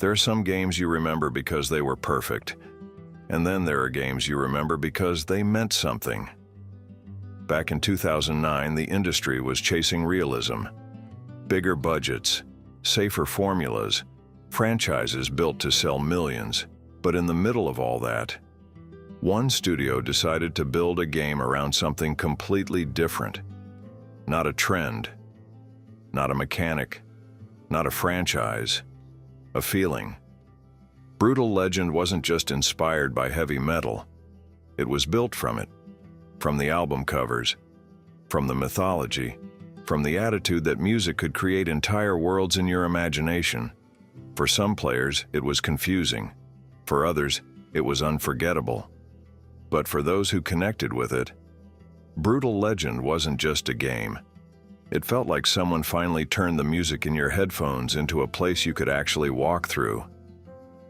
There are some games you remember because they were perfect, and then there are games you remember because they meant something. Back in 2009, the industry was chasing realism. Bigger budgets, safer formulas, franchises built to sell millions. But in the middle of all that, one studio decided to build a game around something completely different. Not a trend, not a mechanic, not a franchise, a feeling. Brütal Legend wasn't just inspired by heavy metal. It was built from it. From the album covers, from the mythology, from the attitude that music could create entire worlds in your imagination. For some players, it was confusing. For others, it was unforgettable. But for those who connected with it, Brütal Legend wasn't just a game. It felt like someone finally turned the music in your headphones into a place you could actually walk through.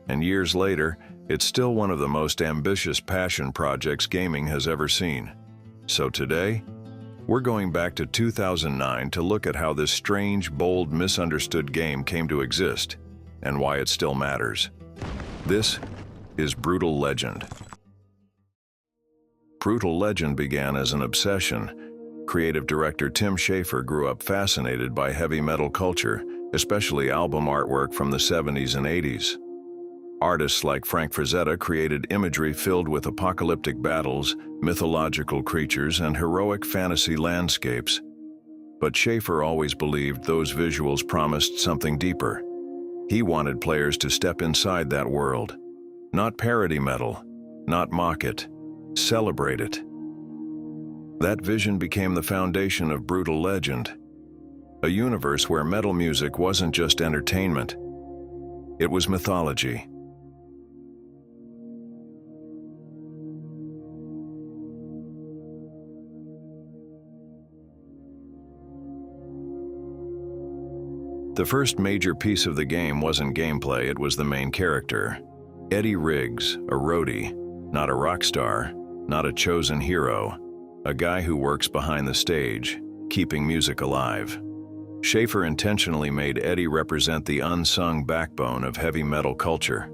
And years later, it's still one of the most ambitious passion projects gaming has ever seen. So today, we're going back to 2009 to look at how this strange, bold, misunderstood game came to exist and why it still matters. This is Brütal Legend. Brütal Legend began as an obsession. Creative director Tim Schafer grew up fascinated by heavy metal culture, especially album artwork from the 70s and 80s. Artists like Frank Frazetta created imagery filled with apocalyptic battles, mythological creatures, and heroic fantasy landscapes. But Schafer always believed those visuals promised something deeper. He wanted players to step inside that world. Not parody metal, not mock it, celebrate it. That vision became the foundation of Brütal Legend, a universe where metal music wasn't just entertainment, it was mythology. The first major piece of the game wasn't gameplay, it was the main character. Eddie Riggs, a roadie, not a rock star, not a chosen hero, a guy who works behind the stage, keeping music alive. Schafer intentionally made Eddie represent the unsung backbone of heavy metal culture.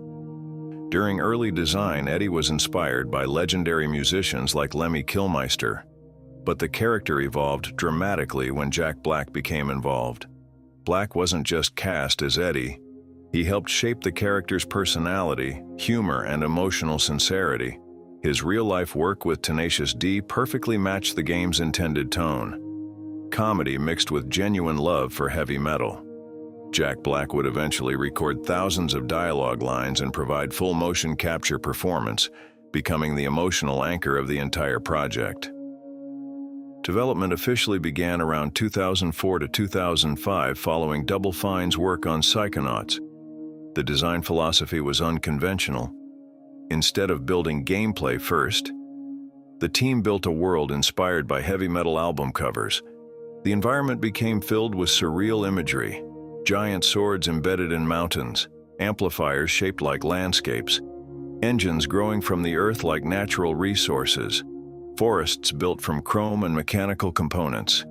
During early design, Eddie was inspired by legendary musicians like Lemmy Kilmister, but the character evolved dramatically when Jack Black became involved. Black wasn't just cast as Eddie, he helped shape the character's personality, humor, and emotional sincerity. His real-life work with Tenacious D perfectly matched the game's intended tone. Comedy mixed with genuine love for heavy metal. Jack Black would eventually record thousands of dialogue lines and provide full motion capture performance, becoming the emotional anchor of the entire project. Development officially began around 2004 to 2005 following Double Fine's work on Psychonauts. The design philosophy was unconventional. Instead of building gameplay first, the team built a world inspired by heavy metal album covers. The environment became filled with surreal imagery, giant swords embedded in mountains, amplifiers shaped like landscapes, engines growing from the earth like natural resources, forests built from chrome and mechanical components.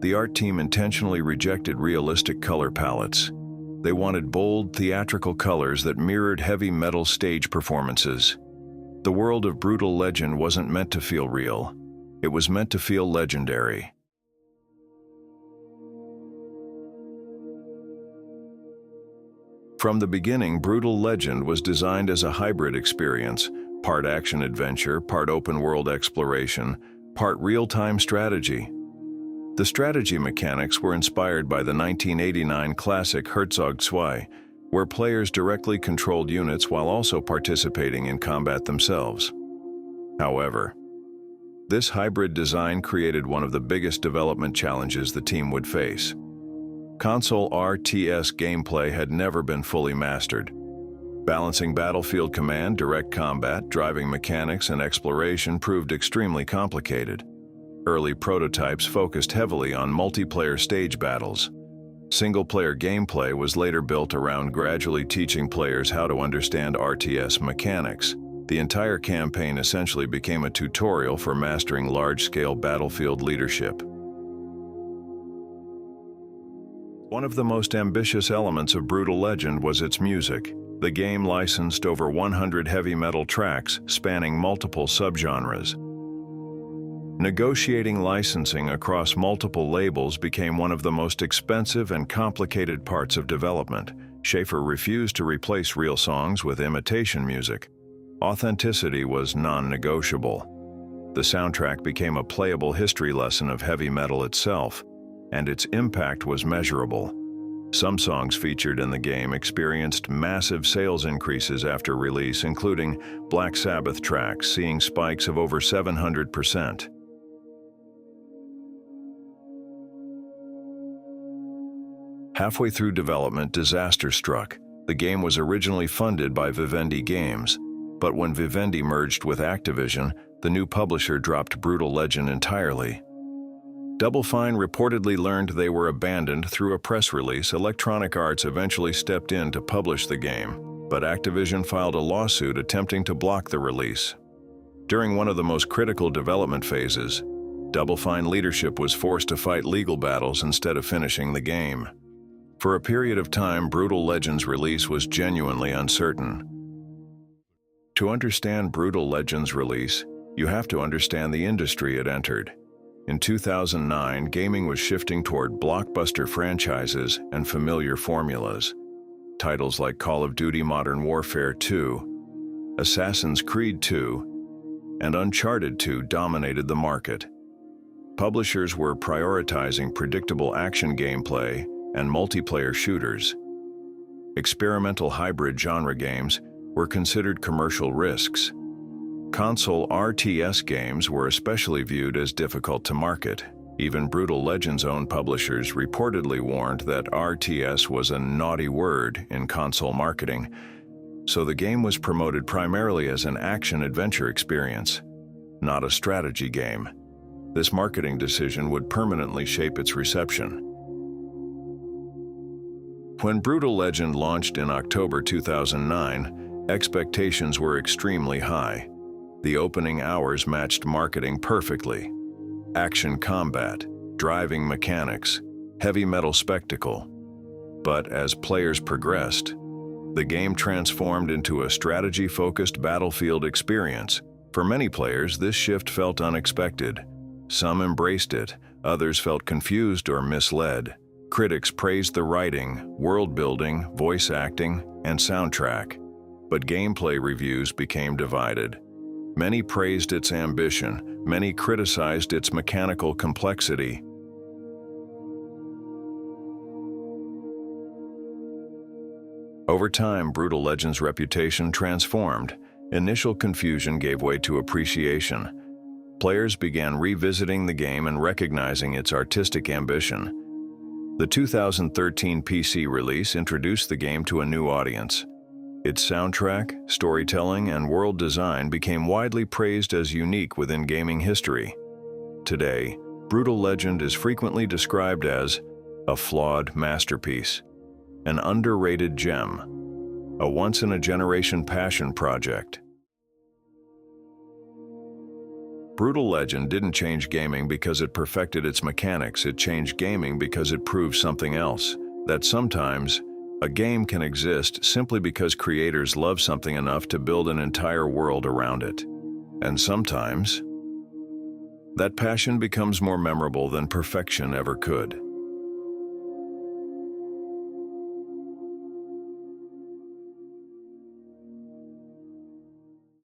The art team intentionally rejected realistic color palettes. They wanted bold, theatrical colors that mirrored heavy metal stage performances. The world of Brütal Legend wasn't meant to feel real. It was meant to feel legendary. From the beginning, Brütal Legend was designed as a hybrid experience, part action-adventure, part open-world exploration, part real-time strategy. The strategy mechanics were inspired by the 1989 classic Herzog 2, where players directly controlled units while also participating in combat themselves. However, this hybrid design created one of the biggest development challenges the team would face. Console RTS gameplay had never been fully mastered. Balancing battlefield command, direct combat, driving mechanics, and exploration proved extremely complicated. Early prototypes focused heavily on multiplayer stage battles. Single-player gameplay was later built around gradually teaching players how to understand RTS mechanics. The entire campaign essentially became a tutorial for mastering large-scale battlefield leadership. One of the most ambitious elements of Brütal Legend was its music. The game licensed over 100 heavy metal tracks spanning multiple subgenres. Negotiating licensing across multiple labels became one of the most expensive and complicated parts of development. Schafer refused to replace real songs with imitation music. Authenticity was non-negotiable. The soundtrack became a playable history lesson of heavy metal itself, and its impact was measurable. Some songs featured in the game experienced massive sales increases after release, including Black Sabbath tracks seeing spikes of over 700%. Halfway through development, disaster struck. The game was originally funded by Vivendi Games, but when Vivendi merged with Activision, the new publisher dropped Brütal Legend entirely. Double Fine reportedly learned they were abandoned through a press release. Electronic Arts eventually stepped in to publish the game, but Activision filed a lawsuit attempting to block the release. During one of the most critical development phases, Double Fine leadership was forced to fight legal battles instead of finishing the game. For a period of time, Brütal Legend's release was genuinely uncertain. To understand Brütal Legend's release, you have to understand the industry it entered. In 2009, gaming was shifting toward blockbuster franchises and familiar formulas. Titles like Call of Duty Modern Warfare 2, Assassin's Creed 2, and Uncharted 2 dominated the market. Publishers were prioritizing predictable action gameplay and multiplayer shooters. Experimental hybrid genre games were considered commercial risks. Console RTS games were especially viewed as difficult to market. Even Brütal Legend's own publishers reportedly warned that RTS was a naughty word in console marketing, so the game was promoted primarily as an action-adventure experience, not a strategy game. This marketing decision would permanently shape its reception. When Brütal Legend launched in October 2009, expectations were extremely high. The opening hours matched marketing perfectly. Action combat, driving mechanics, heavy metal spectacle. But as players progressed, the game transformed into a strategy-focused battlefield experience. For many players, this shift felt unexpected. Some embraced it, others felt confused or misled. Critics praised the writing, world-building, voice acting, and soundtrack. But gameplay reviews became divided. Many praised its ambition, many criticized its mechanical complexity. Over time, Brütal Legend's reputation transformed. Initial confusion gave way to appreciation. Players began revisiting the game and recognizing its artistic ambition. The 2013 PC release introduced the game to a new audience. Its soundtrack, storytelling, and world design became widely praised as unique within gaming history. Today, Brütal Legend is frequently described as a flawed masterpiece, an underrated gem, a once-in-a-generation passion project. Brütal Legend didn't change gaming because it perfected its mechanics. It changed gaming because it proved something else, that sometimes a game can exist simply because creators love something enough to build an entire world around it. And sometimes, that passion becomes more memorable than perfection ever could.